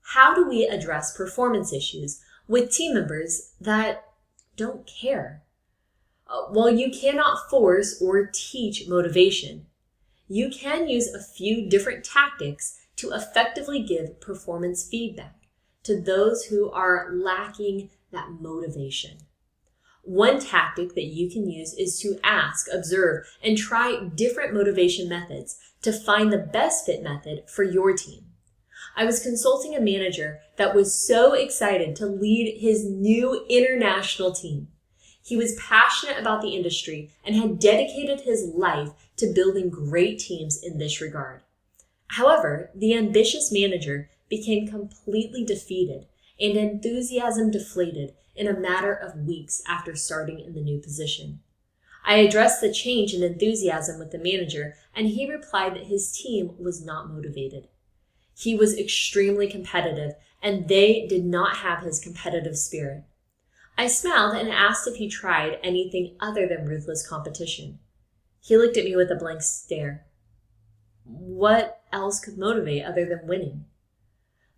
How do we address performance issues with team members that don't care? While you cannot force or teach motivation, you can use a few different tactics to effectively give performance feedback to those who are lacking that motivation. One tactic that you can use is to ask, observe, and try different motivation methods to find the best fit method for your team. I was consulting a manager that was so excited to lead his new international team. He was passionate about the industry and had dedicated his life to building great teams in this regard. However, the ambitious manager became completely defeated and enthusiasm deflated in a matter of weeks after starting in the new position. I addressed the change in enthusiasm with the manager, and he replied that his team was not motivated. He was extremely competitive, and they did not have his competitive spirit. I smiled and asked if he tried anything other than ruthless competition. He looked at me with a blank stare. What else could motivate other than winning?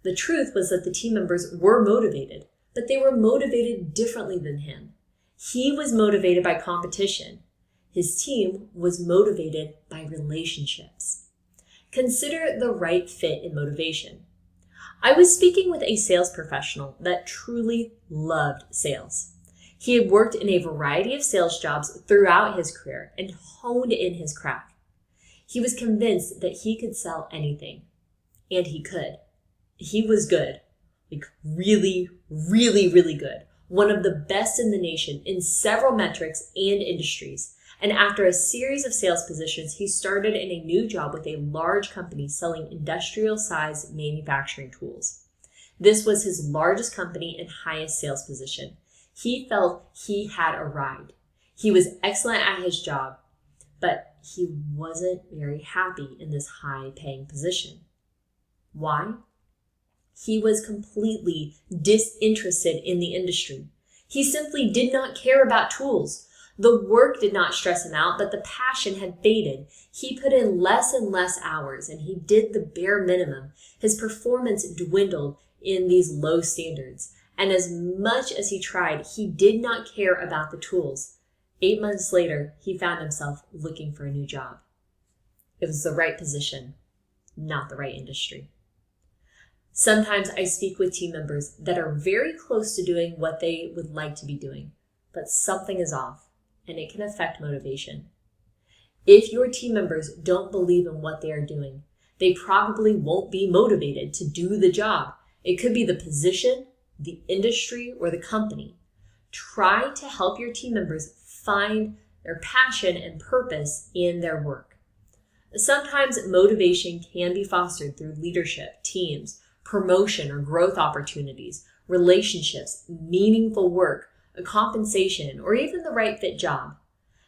The truth was that the team members were motivated, but they were motivated differently than him. He was motivated by competition. His team was motivated by relationships. Consider the right fit in motivation. I was speaking with a sales professional that truly loved sales. He had worked in a variety of sales jobs throughout his career and honed in his craft. He was convinced that he could sell anything, and he could. He was good, like really, really, really good. One of the best in the nation in several metrics and industries. And after a series of sales positions, he started in a new job with a large company selling industrial-sized manufacturing tools. This was his largest company and highest sales position. He felt he had arrived. He was excellent at his job, but he wasn't very happy in this high-paying position. Why? He was completely disinterested in the industry. He simply did not care about tools. The work did not stress him out, but the passion had faded. He put in less and less hours, and he did the bare minimum. His performance dwindled in these low standards, and as much as he tried, he did not care about the tools. 8 months later, he found himself looking for a new job. It was the right position, not the right industry. Sometimes I speak with team members that are very close to doing what they would like to be doing, but something is off, and it can affect motivation. If your team members don't believe in what they are doing, they probably won't be motivated to do the job. It could be the position, the industry, or the company. Try to help your team members find their passion and purpose in their work. Sometimes motivation can be fostered through leadership, teams, promotion or growth opportunities, relationships, meaningful work, a compensation, or even the right fit job.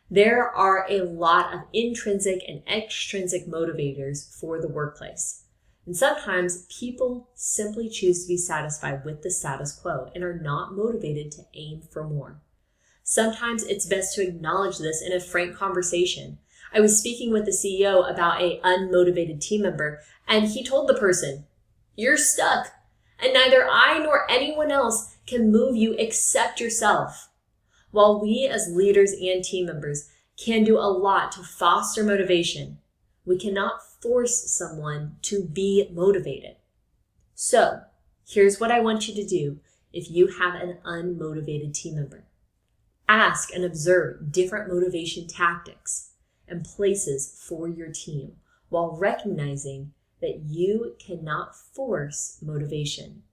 There are a lot of intrinsic and extrinsic motivators for the workplace. And sometimes people simply choose to be satisfied with the status quo and are not motivated to aim for more. Sometimes it's best to acknowledge this in a frank conversation. I was speaking with the CEO about an unmotivated team member, and he told the person, "You're stuck, and neither I nor anyone else can move you except yourself." While we as leaders and team members can do a lot to foster motivation, we cannot force someone to be motivated. So, here's what I want you to do if you have an unmotivated team member. Ask and observe different motivation tactics and places for your team while recognizing that you cannot force motivation.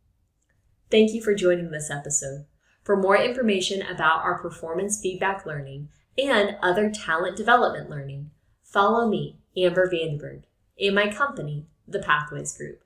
Thank you for joining this episode. For more information about our performance feedback learning and other talent development learning, follow me, Amber Vandenberg, and my company, The Pathways Group.